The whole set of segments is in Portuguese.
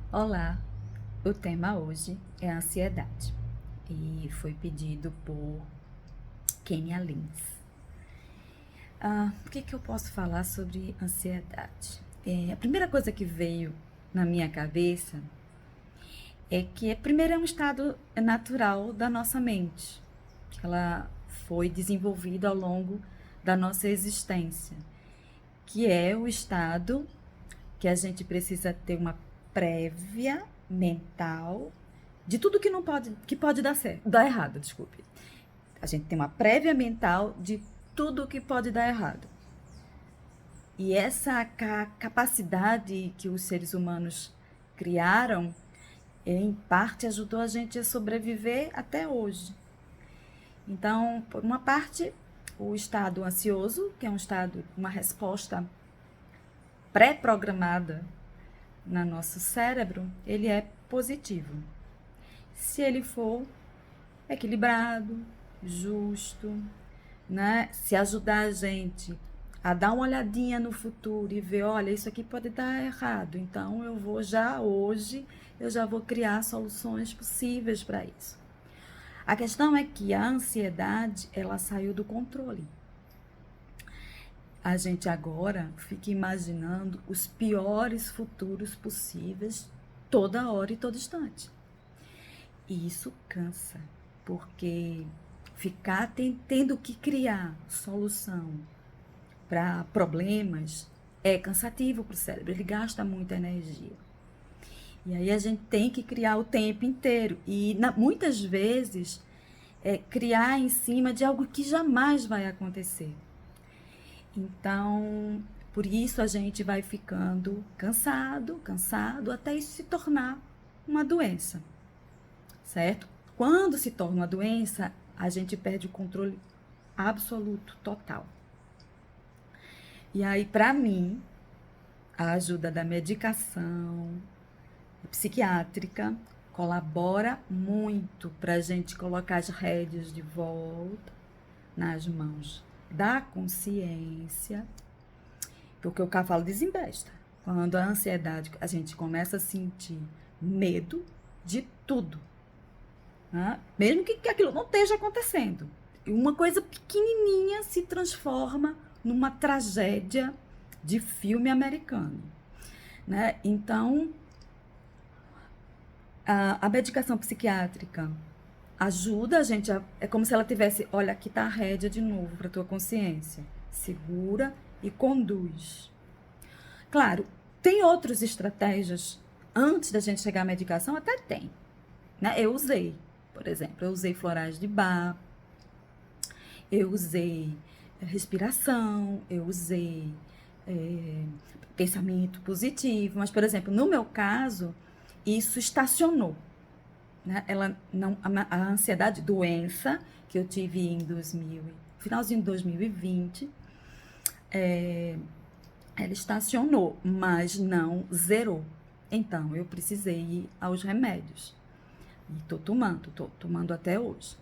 Olá, o tema hoje é ansiedade e foi pedido por Kenia Lins. O que eu posso falar sobre ansiedade? A primeira coisa que veio na minha cabeça é que, primeiro, é um estado natural da nossa mente. Ela foi desenvolvida ao longo da nossa existência, que é o estado que a gente precisa ter uma prévia mental de tudo que não pode, que pode dar certo, dar errado, desculpe. A gente tem uma prévia mental de tudo que pode dar errado. E essa capacidade que os seres humanos criaram, em parte ajudou a gente a sobreviver até hoje. Então, por uma parte, o estado ansioso, que é um estado, uma resposta pré-programada no nosso cérebro, ele é positivo. Se ele for equilibrado, justo, né? Se ajudar a gente a dar uma olhadinha no futuro e ver, olha, isso aqui pode dar errado, então eu vou já hoje, eu já vou criar soluções possíveis para isso. A questão é que a ansiedade, ela saiu do controle. A gente agora fica imaginando os piores futuros possíveis toda hora e todo instante. E isso cansa, porque ficar tendo que criar solução para problemas é cansativo para o cérebro, ele gasta muita energia. E aí a gente tem que criar o tempo inteiro. E muitas vezes criar em cima de algo que jamais vai acontecer. Então, por isso a gente vai ficando cansado, até isso se tornar uma doença, certo? Quando se torna uma doença, a gente perde o controle absoluto, total. E aí, para mim, a ajuda da medicação psiquiátrica colabora muito para a gente colocar as rédeas de volta nas mãos da consciência, porque o cavalo desembesta. Quando a ansiedade, a gente começa a sentir medo de tudo, né? Mesmo que aquilo não esteja acontecendo. Uma coisa pequenininha se transforma numa tragédia de filme americano, né? Então, a medicação psiquiátrica ajuda a gente, é como se ela tivesse, olha, aqui está a rédea de novo para tua consciência. Segura e conduz. Claro, tem outras estratégias antes da gente chegar à medicação, até tem, né? Eu usei, por exemplo, eu usei florais de Bach, eu usei respiração, eu usei pensamento positivo, mas, por exemplo, no meu caso, isso estacionou, né? Ela não, a ansiedade, doença que eu tive em finalzinho de 2020, ela estacionou, mas não zerou. Então, eu precisei ir aos remédios. E estou tomando até hoje.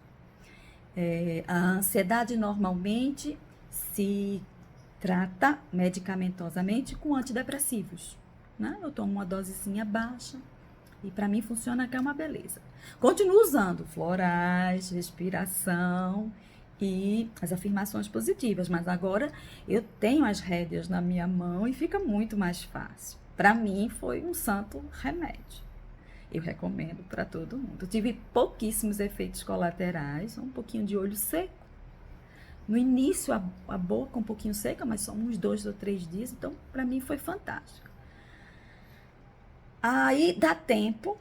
A ansiedade normalmente se trata medicamentosamente com antidepressivos, né? Eu tomo uma dosezinha baixa e para mim funciona que é uma beleza. Continuo usando florais, respiração e as afirmações positivas, mas agora eu tenho as rédeas na minha mão e fica muito mais fácil. Para mim foi um santo remédio. Eu recomendo para todo mundo. Eu tive pouquíssimos efeitos colaterais, um pouquinho de olho seco. No início, a boca um pouquinho seca, mas só uns 2 ou 3 dias, então para mim foi fantástico. Aí dá tempo,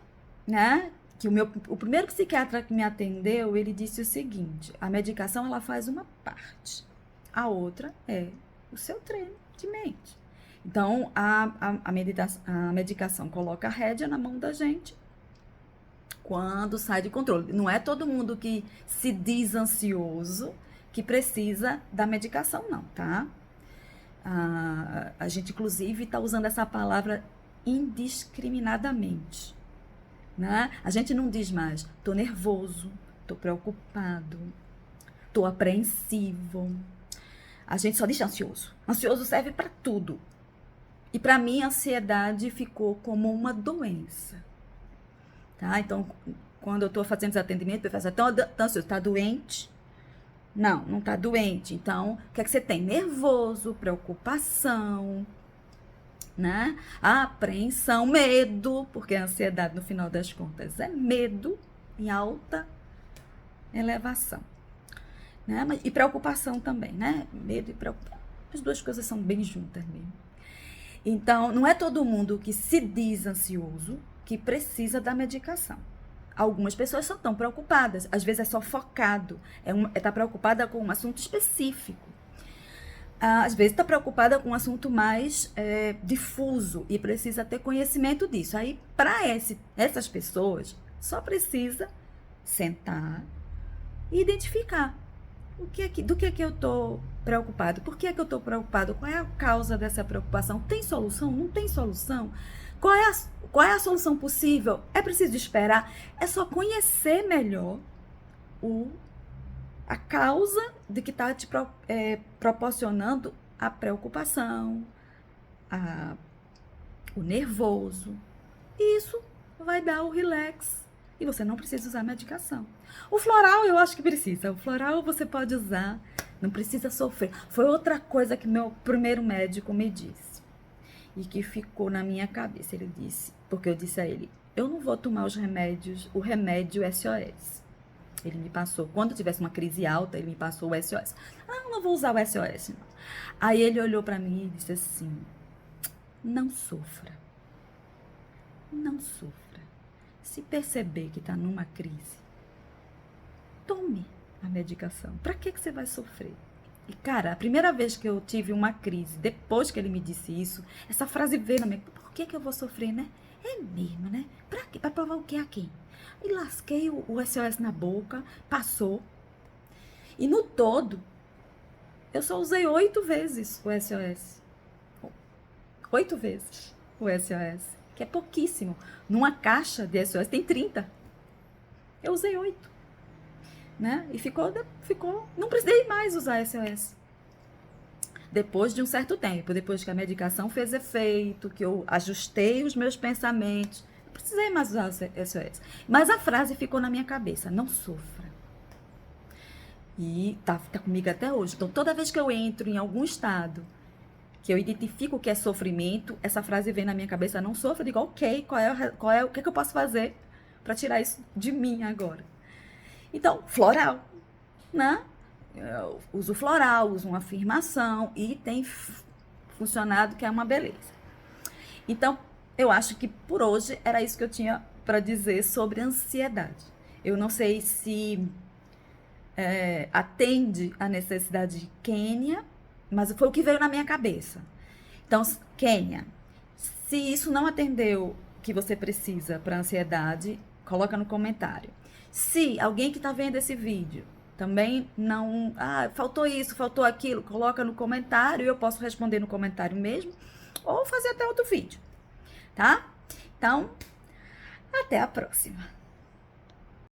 né? Que o primeiro psiquiatra que me atendeu, ele disse o seguinte: a medicação ela faz uma parte, a outra é o seu treino de mente. Então a medicação coloca a rédea na mão da gente quando sai de controle. Não é todo mundo que se diz ansioso que precisa da medicação, não, tá? A gente, inclusive, está usando essa palavra indiscriminadamente, né? A gente não diz mais, tô nervoso, tô preocupado, tô apreensivo. A gente só diz ansioso. Ansioso serve para tudo. E para mim, a ansiedade ficou como uma doença, tá? Então, quando eu tô fazendo os atendimentos, eu faço, então, você tá doente? Não, não tá doente. Então, o que é que você tem? Nervoso, preocupação, né? Apreensão, medo, porque a ansiedade, no final das contas, é medo em alta elevação, né? E preocupação também, né? Medo e preocupação. As duas coisas são bem juntas mesmo. Então, não é todo mundo que se diz ansioso que precisa da medicação. Algumas pessoas só estão preocupadas, às vezes é só focado, tá preocupada com um assunto específico. Às vezes está preocupada com um assunto mais difuso e precisa ter conhecimento disso. Aí, para essas pessoas, só precisa sentar e identificar do que eu estou preocupado, por que é que eu estou preocupado, qual é a causa dessa preocupação, tem solução, não tem solução, qual é a solução possível, é preciso esperar, é só conhecer melhor a causa de que está te proporcionando a preocupação, o nervoso. E isso vai dar o relax. E você não precisa usar medicação. O floral eu acho que precisa. O floral você pode usar, não precisa sofrer. Foi outra coisa que meu primeiro médico me disse. E que ficou na minha cabeça. Ele disse, porque eu disse a ele, eu não vou tomar o remédio SOS. Ele me passou, quando eu tivesse uma crise alta, ele me passou o SOS. Eu não vou usar o SOS, não. Aí ele olhou pra mim e disse assim, não sofra. Não sofra. Se perceber que tá numa crise, tome a medicação. Pra que você vai sofrer? E, cara, a primeira vez que eu tive uma crise, depois que ele me disse isso, essa frase veio na minha... Por que eu vou sofrer, né? É mesmo, né? Pra quê? Pra provar o que a quem? E lasquei o SOS na boca, passou. E no todo, eu só usei 8 vezes o SOS. 8 vezes o SOS, que é pouquíssimo. Numa caixa de SOS tem 30. Eu usei 8. Né? E ficou, não precisei mais usar SOS. Depois de um certo tempo, depois que a medicação fez efeito, que eu ajustei os meus pensamentos, não precisei mais usar o SOS. Mas a frase ficou na minha cabeça, não sofra. E tá comigo até hoje. Então, toda vez que eu entro em algum estado, que eu identifico que é sofrimento, essa frase vem na minha cabeça, não sofra. Eu digo, ok, o que eu posso fazer para tirar isso de mim agora? Então, floral, né? Eu uso floral, uso uma afirmação e tem funcionado, que é uma beleza. Então, eu acho que por hoje era isso que eu tinha para dizer sobre ansiedade. Eu não sei se atende a necessidade de Kênia, mas foi o que veio na minha cabeça. Então, Kênia, se isso não atendeu que você precisa para ansiedade, coloca no comentário. Se alguém que está vendo esse vídeo também não... faltou isso, faltou aquilo, coloca no comentário, eu posso responder no comentário mesmo, ou fazer até outro vídeo, tá? Então, até a próxima.